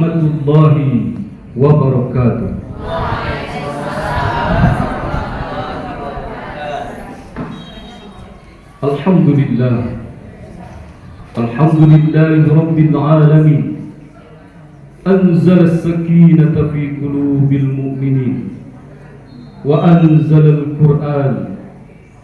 warahmatullahi wabarakatuh. Alhamdulillah, alhamdulillahi rabbil alamin. Anzala as-sakinata fi qulubil mu'minin wa anzala al-Qur'an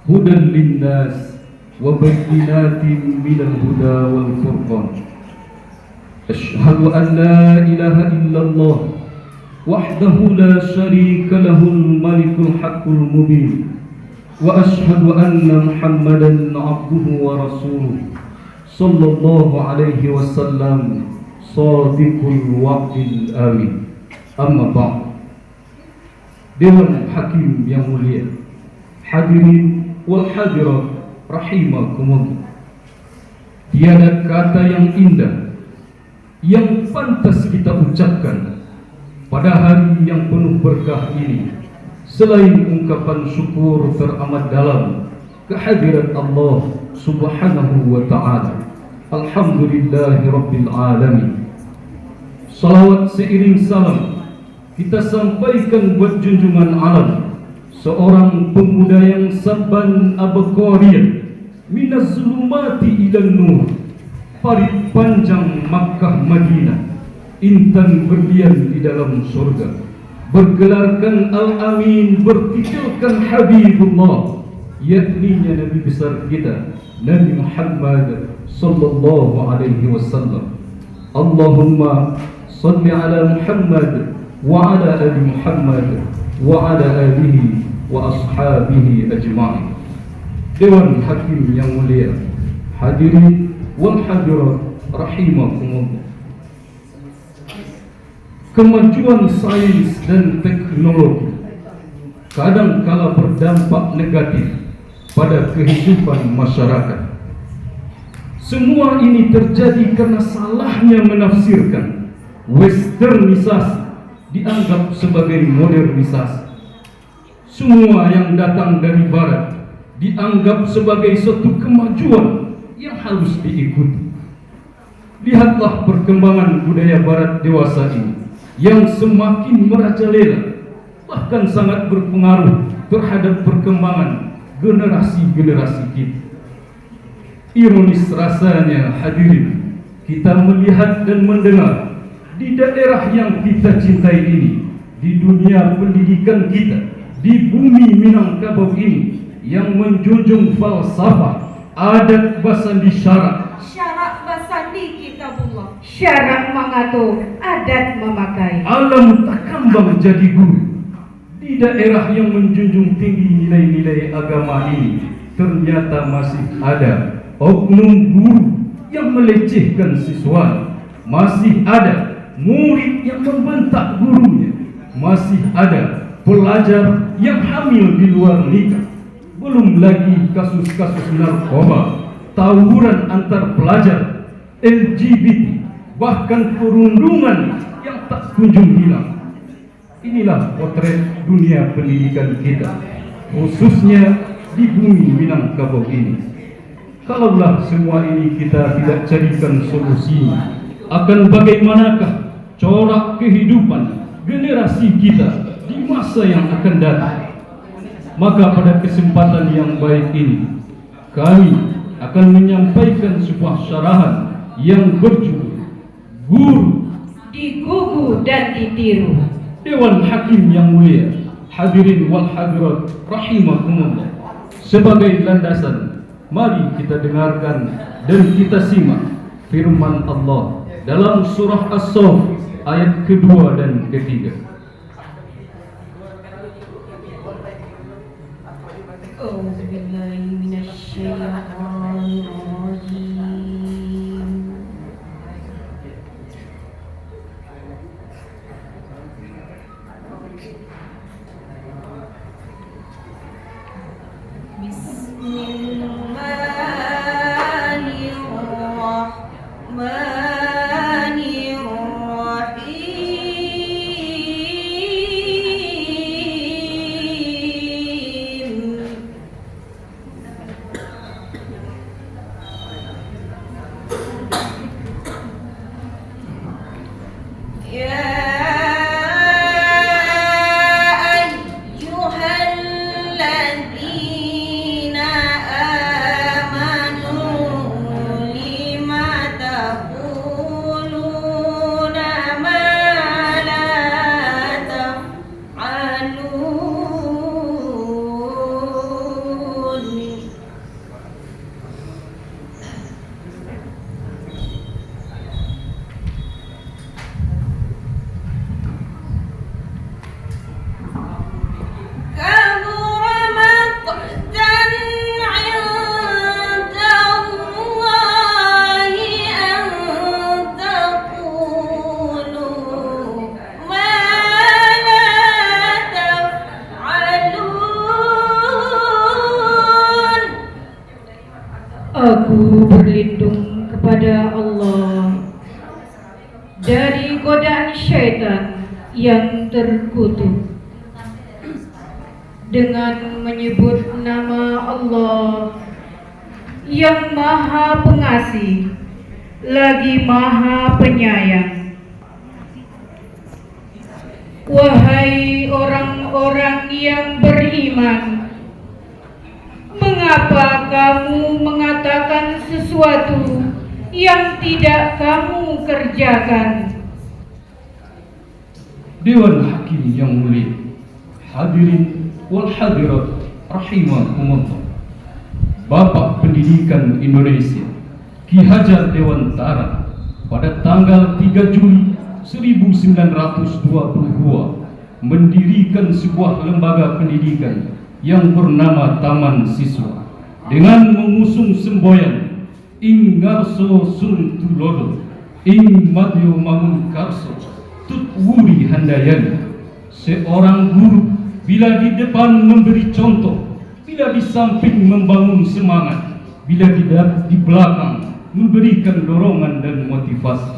hudan lin-nas wa bayyinatin minal huda wal furqan. Asyhadu an la ilaha illallah wahdahu la syarika lahul malikul haqqul mubin wa asyhadu anna Muhammadan abduhu wa rasuluh sallallahu alaihi wasallam sadiqul wa'dil amin. Amma ba'd. Dewan Hakim yang mulia, hadirin wal hadirat rahimakumullah. Tiada kata yang indah yang pantas kita ucapkan pada hari yang penuh berkah ini selain ungkapan syukur teramat dalam kehadirat Allah Subhanahu wa ta'ala. Alhamdulillahi rabbil alamin. Salawat seiring salam kita sampaikan buat junjungan alam, seorang pemuda yang saban abqariyah minaz zulumati ilan nur, parit panjang Makkah Madinah, intan berdiam di dalam surga, bergelarkan Al-Amin, bertitulkan Habibullah, yakninya Nabi besar kita Nabi Muhammad sallallahu alaihi wasallam. Allahumma salli ala Muhammad wa ala ali Muhammad wa ala alihi wa ashabihi ajma'in. Dewan Hakim yang mulia, hadirin wal hadirat rahimakumullah. Kemajuan sains dan teknologi kadang-kala berdampak negatif pada kehidupan masyarakat. Semua ini terjadi karena salahnya menafsirkan westernisasi dianggap sebagai modernisasi. Semua yang datang dari barat dianggap sebagai suatu kemajuan yang harus diikuti. Lihatlah perkembangan budaya barat dewasa ini yang semakin merajalela, bahkan sangat berpengaruh terhadap perkembangan generasi-generasi kita. Ironis rasanya hadirin, kita melihat dan mendengar di daerah yang kita cintai ini, di dunia pendidikan kita, di bumi Minangkabau ini, yang menjunjung falsafah, adat basandi syarak, syarak basandi kitabullah, syarak mengatur, adat memakai, alam takambang jadi guru. Di daerah yang menjunjung tinggi nilai-nilai agama ini, ternyata masih ada oknum guru yang melecehkan siswa, masih ada murid yang membentak gurunya, masih ada pelajar yang hamil di luar nikah. Belum lagi kasus-kasus narkoba, tawuran antar pelajar, LGBT, bahkan perundungan yang tak kunjung hilang. Inilah potret dunia pendidikan kita, khususnya di bumi Minangkabau ini. Kalaulah semua ini kita tidak carikan solusinya, akan bagaimanakah corak kehidupan generasi kita di masa yang akan datang? Maka pada kesempatan yang baik ini, kami akan menyampaikan sebuah syarahan yang berjudul Guru digugu dan ditiru. Dewan Hakim yang mulia, hadirin wal hadirat rahimakumullah. Sebagai landasan, mari kita dengarkan dan kita simak firman Allah dalam surah As-Saff ayat kedua dan ketiga. Allah, dari godaan syaitan yang terkutuk. Dengan menyebut nama Allah yang Maha Pengasih lagi Maha Penyayang. Wahai orang-orang yang beriman, mengapa kamu mengatakan sesuatu yang tidak kamu kerjakan? Dewan Hakim yang mulia, hadirin wal hadirat rahimakumullah. Bapak Pendidikan Indonesia Ki Hajar Dewantara pada tanggal 3 Juli 1922 mendirikan sebuah lembaga pendidikan yang bernama Taman Siswa dengan mengusung semboyan Ing Ngarso Sun Tulodo Ing Madyo Mangun Karso Tut Wuri Handayani. Seorang guru bila di depan memberi contoh, bila di samping membangun semangat, bila di belakang memberikan dorongan dan motivasi.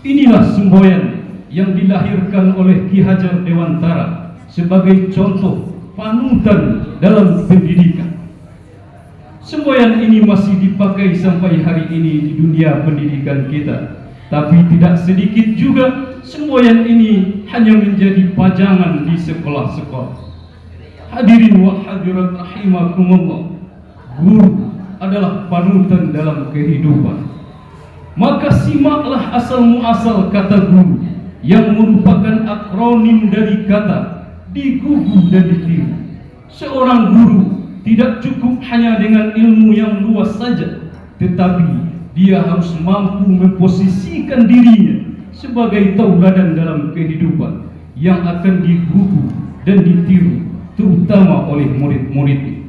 Inilah semboyan yang dilahirkan oleh Ki Hajar Dewantara sebagai contoh panutan dalam pendidikan. Semboyan ini masih dipakai sampai hari ini di dunia pendidikan kita. Tapi tidak sedikit juga semboyan ini hanya menjadi pajangan di sekolah-sekolah. Hadirin wa hadirat rahimakumullah, guru adalah panutan dalam kehidupan. Maka simaklah asal muasal kata guru yang merupakan akronim dari kata digugu dan ditiru. Seorang guru tidak cukup hanya dengan ilmu yang luas saja, tetapi dia harus mampu memposisikan dirinya sebagai tauladan dalam kehidupan yang akan digugu dan ditiru, terutama oleh murid-muridnya.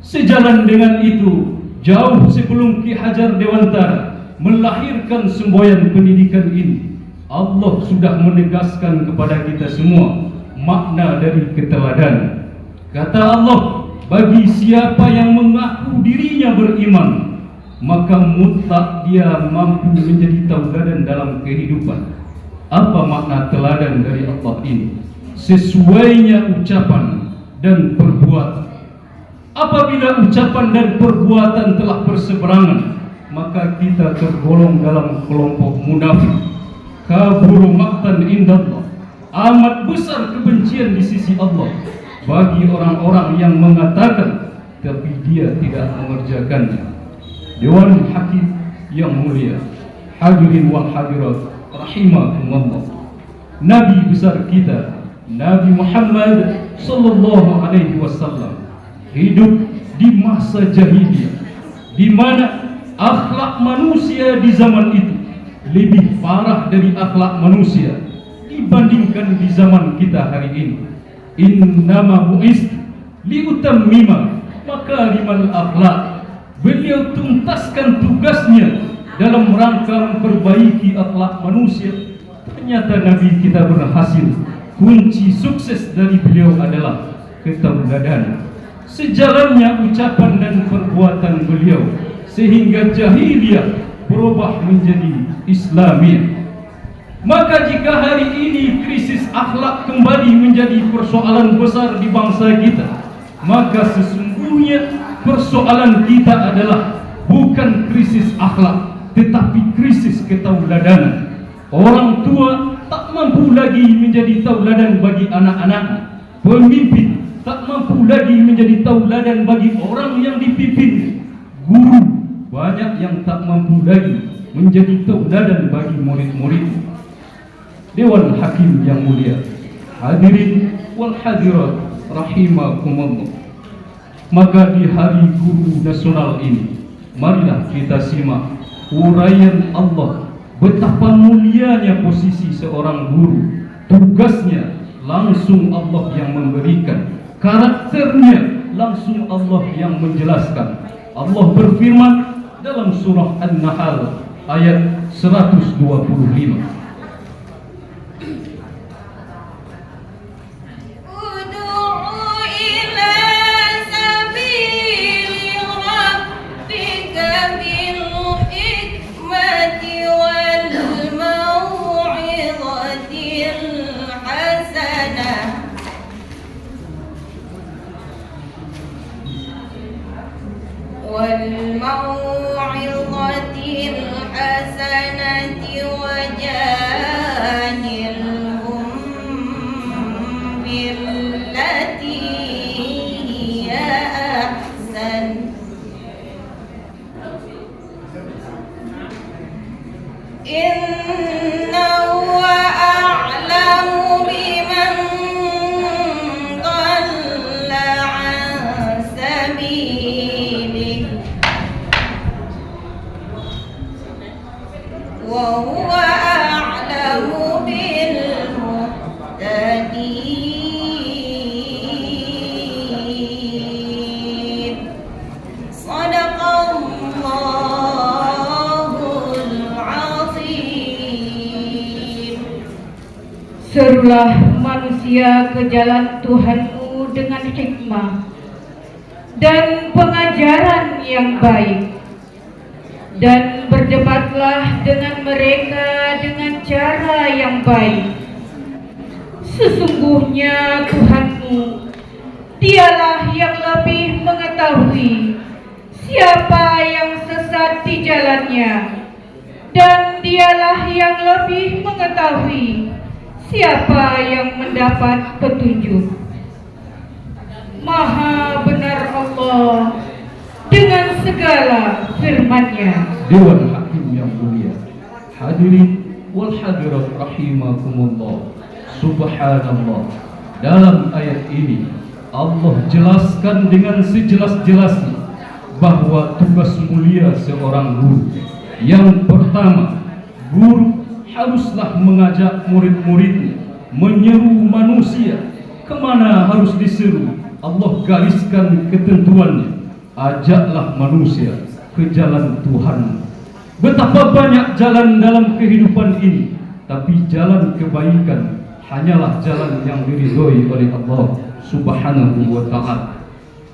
Sejalan dengan itu, jauh sebelum Ki Hajar Dewantara melahirkan semboyan pendidikan ini, Allah sudah menegaskan kepada kita semua makna dari keteladanan. Kata Allah, bagi siapa yang mengaku dirinya beriman, maka mutlak dia mampu menjadi tauladan dalam kehidupan. Apa makna teladan dari Allah ini? Sesuainya ucapan dan perbuatan. Apabila ucapan dan perbuatan telah berseberangan, maka kita tergolong dalam kelompok munafik. Kaburu maqtan indallah, amat besar kebencian di sisi Allah bagi orang-orang yang mengatakan tapi dia tidak mengerjakannya. Dewan Hakim yang mulia, hadirin wal hadirat rahimakumullah. Nabi besar kita, Nabi Muhammad sallallahu alaihi wasallam, hidup di masa jahiliyah di mana akhlak manusia di zaman itu lebih parah dari akhlak manusia dibandingkan di zaman kita hari ini. Innama bu'istu liutammima makarimal akhlak. Beliau tuntaskan tugasnya dalam rangka memperbaiki akhlak manusia. Ternyata Nabi kita berhasil. Kunci sukses dari beliau adalah ketauladanan. Sejalannya ucapan dan perbuatan beliau sehingga jahiliyah berubah menjadi Islamiyah. Maka jika hari ini krisis akhlak kembali menjadi persoalan besar di bangsa kita, maka sesungguhnya persoalan kita adalah bukan krisis akhlak, tetapi krisis ketauladanan. Orang tua tak mampu lagi menjadi tauladan bagi anak-anak. Pemimpin tak mampu lagi menjadi tauladan bagi orang yang dipimpin. Guru banyak yang tak mampu lagi menjadi tauladan bagi murid-murid. Dewan Hakim yang mulia, hadirin wal hadirat rahimakumullah. Maka di Hari Guru Nasional ini, marilah kita simak uraian Allah betapa mulianya posisi seorang guru. Tugasnya langsung Allah yang memberikan, karakternya langsung Allah yang menjelaskan. Allah berfirman dalam surah An-Nahl ayat 125. innahu a'lamu biman dhalla an sabilihi wa huwa a'lamu bil muhtadin. Shadaqallahul azim. Serulah manusia ke jalan Tuhanmu dengan hikmah dan pengajaran yang baik, dan berdebatlah dengan mereka dengan cara yang baik. Sesungguhnya Tuhanmu, Dialah yang lebih mengetahui siapa yang sesat di jalannya, dan Dialah yang lebih mengetahui siapa yang mendapat petunjuk. Maha benar Allah dengan segala firman-Nya. Dewan Hakim yang mulia, hadirin wal hadirat rahimakumullah. Subhanallah, dalam ayat ini Allah jelaskan dengan sejelas-jelasnya bahwa tugas mulia seorang guru. Yang pertama, guru haruslah mengajak murid-muridnya, menyeru manusia kemana harus diseru. Allah gariskan ketentuannya, ajaklah manusia ke jalan Tuhan. Betapa banyak jalan dalam kehidupan ini, tapi jalan kebaikan hanyalah jalan yang diridhoi oleh Allah Subhanahu wa ta'ala.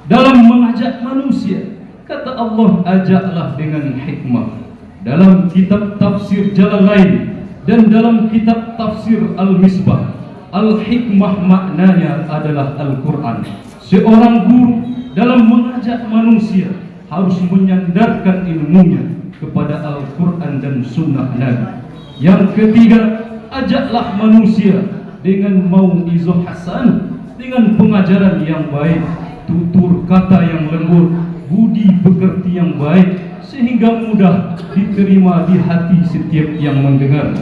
Dalam mengajak manusia, kata Allah, ajaklah dengan hikmah. Dalam kitab tafsir Jalalain dan dalam kitab tafsir Al-Misbah, al-hikmah maknanya adalah Al-Quran. Seorang guru dalam mengajak manusia harus menyandarkan ilmunya kepada Al-Quran dan Sunnah Nabi. Yang ketiga, ajaklah manusia dengan mau'izah hasan, dengan pengajaran yang baik, tutur kata yang lembut, budi pekerti yang baik, sehingga mudah diterima di hati setiap yang mendengar.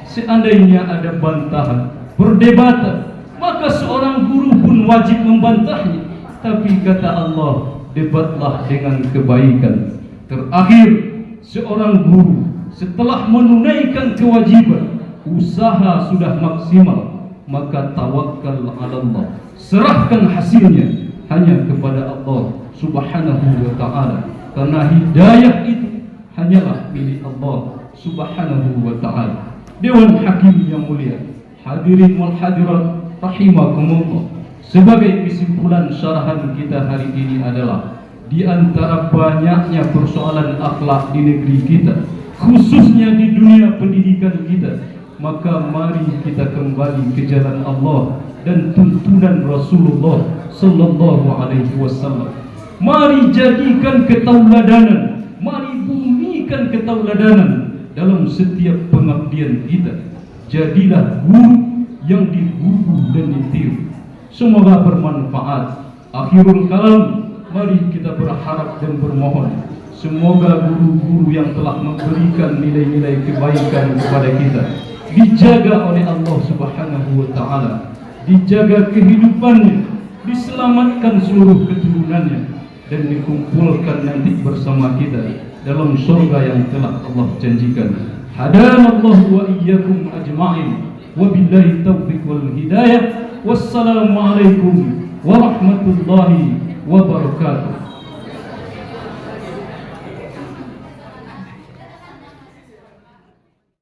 Seandainya ada bantahan, perdebatan, maka seorang guru pun wajib membantahnya. Tapi kata Allah, debatlah dengan kebaikan. Terakhir, seorang guru setelah menunaikan kewajiban, usaha sudah maksimal, maka tawakal ala Allah, serahkan hasilnya hanya kepada Allah Subhanahu wa ta'ala, karena hidayah itu hanyalah milik Allah Subhanahu wa ta'ala. Dewan Hakim yang mulia, hadirin wal hadirat rahimakumullah, sebagai kesimpulan syarahan kita hari ini adalah di antara banyaknya persoalan akhlak di negeri kita, khususnya di dunia pendidikan kita, maka mari kita kembali ke jalan Allah dan tuntunan Rasulullah sallallahu alaihi wasallam. Mari jadikan ketauladanan, mari bumikan ketauladanan dalam setiap pengabdian kita. Jadilah guru yang diguru dan ditiru. Semoga bermanfaat. Akhirul kalam, mari kita berharap dan bermohon, semoga guru-guru yang telah memberikan nilai-nilai kebaikan kepada kita dijaga oleh Allah Subhanahu wa ta'ala, dijaga kehidupannya, diselamatkan seluruh keturunannya, dan dikumpulkan nanti bersama kita dalam surga yang telah Allah janjikan. Hadanallahu wa iyyakum ajma'in, wa billahi taufiq wal hidayah. Wassalamu alaikum warahmatullahi wabarakatuh.